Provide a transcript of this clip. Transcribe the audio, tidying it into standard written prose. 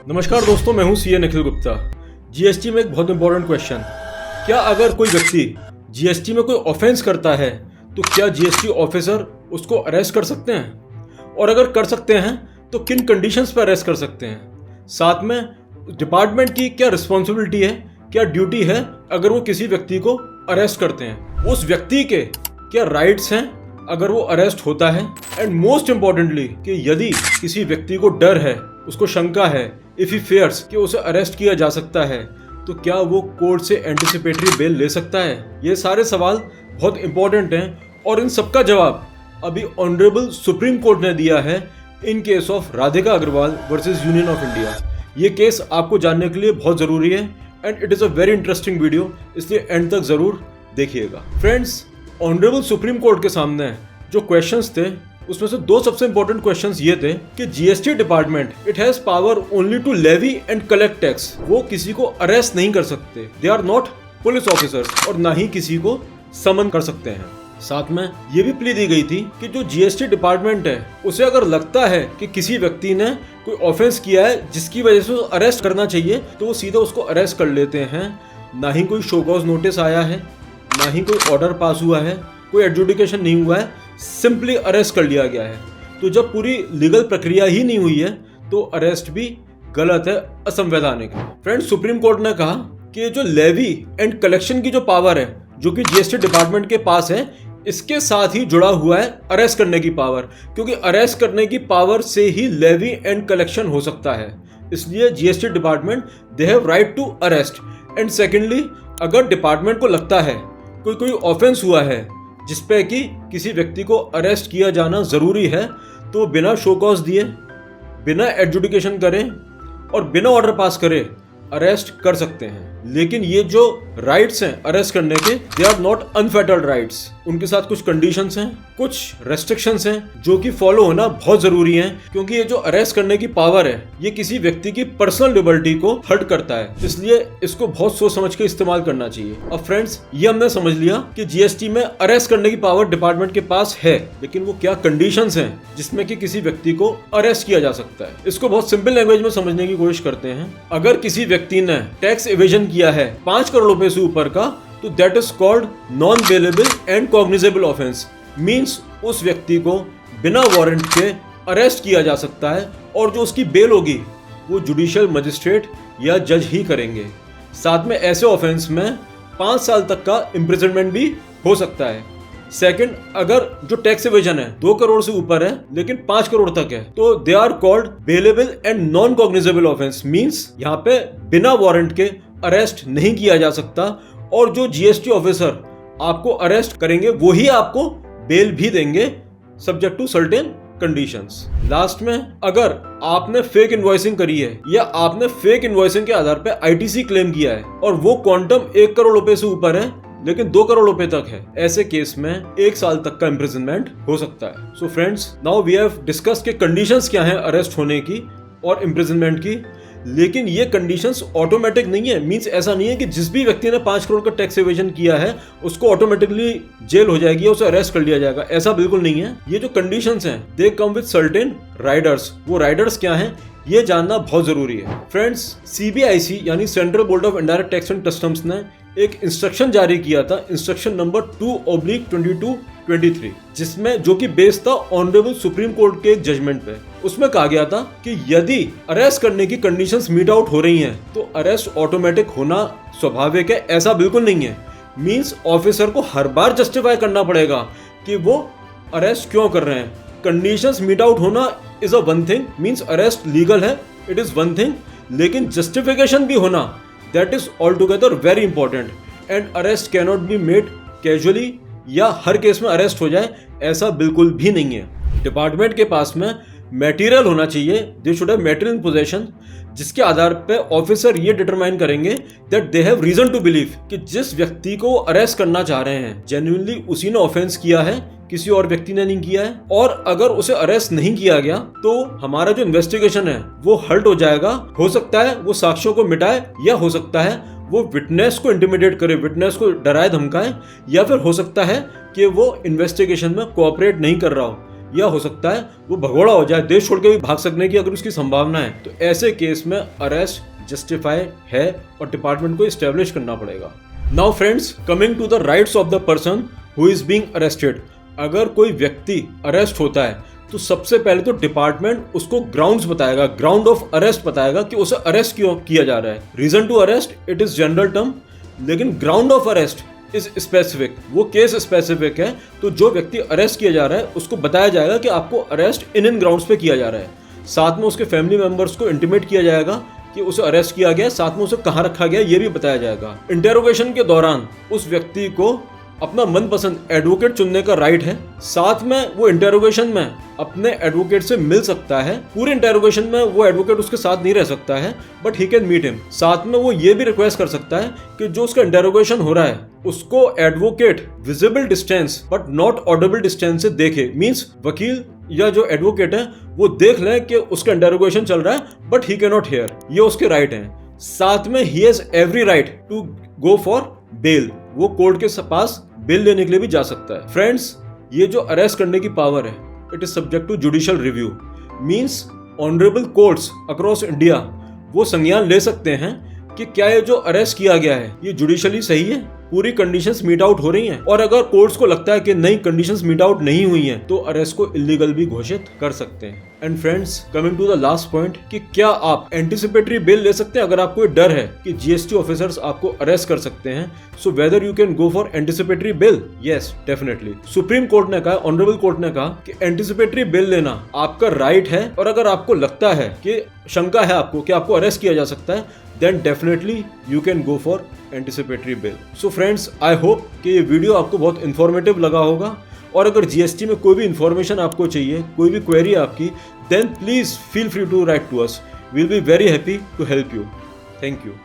नमस्कार दोस्तों, मैं हूं सीए निखिल गुप्ता। जीएसटी में एक बहुत इंपॉर्टेंट क्वेश्चन, क्या अगर कोई व्यक्ति जीएसटी में कोई ऑफेंस करता है तो क्या जीएसटी ऑफिसर उसको अरेस्ट कर सकते हैं, और अगर कर सकते हैं तो किन कंडीशंस पर अरेस्ट कर सकते हैं। साथ में डिपार्टमेंट की क्या रिस्पॉन्सिबिलिटी है, क्या ड्यूटी है अगर वो किसी व्यक्ति को अरेस्ट करते हैं, उस व्यक्ति के क्या राइट्स हैं अगर वो अरेस्ट होता है, एंड मोस्ट इंपॉर्टेंटली कि यदि किसी व्यक्ति को डर है, उसको शंका है, इफ ही फेयर्स कि उसे अरेस्ट किया जा सकता है, तो क्या वो कोर्ट से एंटिसिपेटरी बेल ले सकता है। ये सारे सवाल बहुत इंपॉर्टेंट हैं और इन सबका जवाब अभी ऑनरेबल सुप्रीम कोर्ट ने दिया है in case of Radhika Agarwal versus Union of India. ये केस आपको जानने के लिए बहुत ज़रूरी है and it is a very interesting video, इसलिए एंड तक ज़रूर देखिएगा। फ्रेंड्स, ऑनरेबल सुप्रीम कोर्ट के सामने जो क्वेश्चंस थे उसमें से दो सबसे इंपॉर्टेंट क्वेश्चंस ये थे कि GST department it has power only to levy and collect tax. वो किसी को अरेस्ट नहीं कर सकते, they are not police officers, और ना ही किसी को समन कर सकते हैं। साथ में ये भी प्ली दी गई थी कि जो जीएसटी डिपार्टमेंट है उसे अगर लगता है कि किसी व्यक्ति ने कोई ऑफेंस किया है जिसकी वजह से अरेस्ट करना चाहिए तो वो सीधे उसको अरेस्ट कर लेते हैं। ना ही कोई शो कॉज नोटिस आया है, ना ही कोई ऑर्डर पास हुआ है, कोई एडजुडिकेशन नहीं हुआ है, सिंपली अरेस्ट कर लिया गया है। तो जब पूरी लीगल प्रक्रिया ही नहीं हुई है तो अरेस्ट भी गलत है, असंवैधानिक है। फ्रेंड्स, सुप्रीम कोर्ट ने कहा कि जो लेवी एंड कलेक्शन की जो पावर है जो कि जीएसटी डिपार्टमेंट के पास है, इसके साथ ही जुड़ा हुआ है अरेस्ट करने की पावर, क्योंकि अरेस्ट करने की पावर से ही लेवी एंड कलेक्शन हो सकता है। इसलिए GST department they have right to arrest. And secondly, अगर डिपार्टमेंट को लगता है कोई ऑफेंस हुआ है जिसपे कि किसी व्यक्ति को अरेस्ट किया जाना ज़रूरी है, तो बिना शो कॉज दिए, बिना एडजुडिकेशन करें और बिना ऑर्डर पास करे अरेस्ट कर सकते हैं। लेकिन ये जो राइट्स हैं अरेस्ट करने के, they are not unfettered rights. उनके साथ कुछ कंडीशंस हैं, कुछ रेस्ट्रिक्शंस हैं जो कि फॉलो होना बहुत जरूरी है, क्योंकि ये जो अरेस्ट करने की पावर है ये किसी व्यक्ति की पर्सनल लिबर्टी को हर्ट करता है, इसलिए इसको बहुत सोच समझ के इस्तेमाल करना चाहिए। अब फ्रेंड्स, ये हमने समझ लिया कि जीएसटी में अरेस्ट करने की पावर डिपार्टमेंट के पास है, लेकिन वो क्या कंडीशंस हैं जिसमें कि किसी व्यक्ति को अरेस्ट किया जा सकता है। इसको बहुत सिंपल लैंग्वेज में समझने की कोशिश करते हैं। अगर किसी व्यक्ति ने टैक्स एवेजन किया है 5 करोड़ रुपए से ऊपर का, तो that is called non bailable and cognizable offence. Means उस व्यक्ति को बिना वारंट के अरेस्ट किया जा सकता है और जो उसकी बेल होगी वो जुडिशियल मजिस्ट्रेट या जज ही करेंगे। साथ में ऐसे ऑफेंस में 5 साल तक का इम्प्रिजनमेंट भी हो सकता है। सेकंड, अगर जो टैक्स एवेजन है 2 करोड़ से ऊपर है लेकिन 5 करोड़ तक है, तो they are called bailable and non cognizable offence. Means यहाँ पे बिना वारंट के अरेस्ट नहीं किया जा सकता, और जो जीएसटी ऑफिसर आपको अरेस्ट करेंगे वो ही आपको बेल भी देंगे, subject to certain conditions. Last में, अगर आपने फेक इनवॉइसिंग करी है या आपने फेक इनवॉइसिंग के आधार पे आईटीसी क्लेम किया है और वो क्वांटम 1 करोड़ रुपए से ऊपर है लेकिन 2 करोड़ रुपए तक है, ऐसे केस में 1 साल तक का इम्प्रिजनमेंट हो सकता है। So friends, now we have discuss के कंडीशंस क्या हैं अरेस्ट होने की और इम्प्रिजनमेंट की। लेकिन ये कंडीशंस ऑटोमेटिक नहीं है। मींस ऐसा नहीं है कि जिस भी व्यक्ति ने 5 करोड़ का टैक्स एवेजन किया है उसको ऑटोमेटिकली जेल हो जाएगी, उसे अरेस्ट कर लिया जाएगा, ऐसा बिल्कुल नहीं है। ये जो कंडीशंस हैं दे कम विद सर्टेन राइडर्स। वो राइडर्स क्या हैं ये जानना बहुत जरूरी है। फ्रेंड्स, सीबीआईसी यानी central board of indirect tax and customs ने एक इंस्ट्रक्शन जारी किया था, इंस्ट्रक्शन नंबर 2/2223, जिसमें जो कि बेस्ड था ऑनरेबल सुप्रीम कोर्ट के एक जजमेंट पे। उसमें कहा गया था कि यदि अरेस्ट करने की कंडीशंस मीट आउट हो रही हैं तो अरेस्ट ऑटोमेटिक होना स्वाभाविक है, ऐसा बिल्कुल नहीं है। मींस ऑफिसर को हर बार जस्टिफाई करना पड़ेगा कि वो अरेस्ट क्यों कर रहे हैं। कंडीशंस मीट आउट होना is a one thing, means arrest legal है, इट इज वन थिंग, लेकिन जस्टिफिकेशन भी होना that is all together very important. And arrest can not be made casually या हर केस में अरेस्ट हो जाए, ऐसा बिल्कुल भी नहीं है। डिपार्टमेंट के पास में मटेरियल होना चाहिए, they should have material in possession, जिसके आधार पे ऑफिसर ये डिटरमाइन करेंगे that they have reason to believe कि जिस व्यक्ति को अरेस्ट करना चाह रहे हैं जेन्युइनली उसी ने ऑफेंस किया है, किसी और व्यक्ति ने नहीं किया है। और अगर उसे अरेस्ट नहीं किया गया तो हमारा जो इन्वेस्टिगेशन है वो हल्ट हो जाएगा। हो सकता है वो साक्ष्यों को मिटाए, या हो सकता है वो विटनेस को इंटिमिडेट करे, विटनेस को डराए धमकाए, या फिर हो सकता है कि वो इन्वेस्टिगेशन में कोऑपरेट नहीं कर रहा हो। या हो सकता है वो भगोड़ा हो जाए, देश छोड़ के भी भाग सकने की अगर उसकी संभावना है, तो ऐसे केस में अरेस्ट जस्टिफाई है और डिपार्टमेंट को इस्टेब्लिश करना पड़ेगा। Now friends, coming to the rights of the person who is being arrested. अगर कोई व्यक्ति अरेस्ट होता है तो सबसे पहले तो डिपार्टमेंट उसको ग्राउंड्स बताएगा, ग्राउंड ऑफ अरेस्ट बताएगा कि उसे अरेस्ट क्यों किया जा रहा है। Reason to arrest it is general term, लेकिन ground of arrest is specific, वो केस स्पेसिफिक है। तो जो व्यक्ति अरेस्ट किया जा रहा है उसको बताया जाएगा कि आपको अरेस्ट इन ग्राउंड्स पे किया जा रहा है। साथ में उसके फैमिली मेंबर्स को इंटीमेट किया जाएगा कि उसे अरेस्ट किया गया, साथ में उसे कहाँ रखा गया ये भी बताया जाएगा। इंटेरोगेशन के दौरान उस व्यक्ति को अपना मनपसंद एडवोकेट चुनने का राइट है। साथ में वो इंटेरोगेशन में अपने एडवोकेट से मिल सकता है। पूरे इंटेरोगेशन में वो एडवोकेट उसके साथ नहीं रह सकता है, but he can meet him. साथ में वो ये भी रिक्वेस्ट कर सकता है कि जो उसका इंटेरोगेशन हो रहा है उसको advocate visible distance but not Audible distance से देखे। मीन्स वकील या जो एडवोकेट है वो देख ले कि उसका इंटेरोगेशन चल रहा है but he can not hear, ये उसके राइट हैं। साथ में he has every right to go for bail, वो कोर्ट के पास बेल लेने के लिए भी जा सकता है। फ्रेंड्स, ये जो अरेस्ट करने की पावर है it is subject to judicial review. Means honourable courts across India वो संज्ञान ले सकते हैं कि क्या ये जो अरेस्ट किया गया है ये जुडिशियली सही है, पूरी कंडीशंस मीट आउट हो रही हैं। और अगर कोर्ट्स को लगता है कि नहीं कंडीशंस मीट आउट नहीं हुई हैं तो अरेस्ट को इलीगल भी घोषित कर सकते हैं। And friends, coming to the last point कि क्या आप एंटिसिपेटरी बेल ले सकते हैं अगर आपको डर है कि जीएसटी ऑफिसर्स आपको अरेस्ट कर सकते हैं। So whether you can go for anticipatory bell? Yes, definitely. Supreme court ने कहा, ऑनरेबल कोर्ट ने कहा कि एंटिसिपेटरी बेल लेना आपका राइट है, और अगर आपको लगता है कि शंका है आपको कि आपको अरेस्ट किया जा सकता है then definitely you can go for anticipatory bail. So friends, I hope कि ये वीडियो आपको बहुत इन्फॉर्मेटिव लगा होगा, और अगर जीएसटी में कोई भी इन्फॉर्मेशन आपको चाहिए, कोई भी क्वेरी आपकी, then please feel free to write to us. We'll be very happy to help you. Thank you.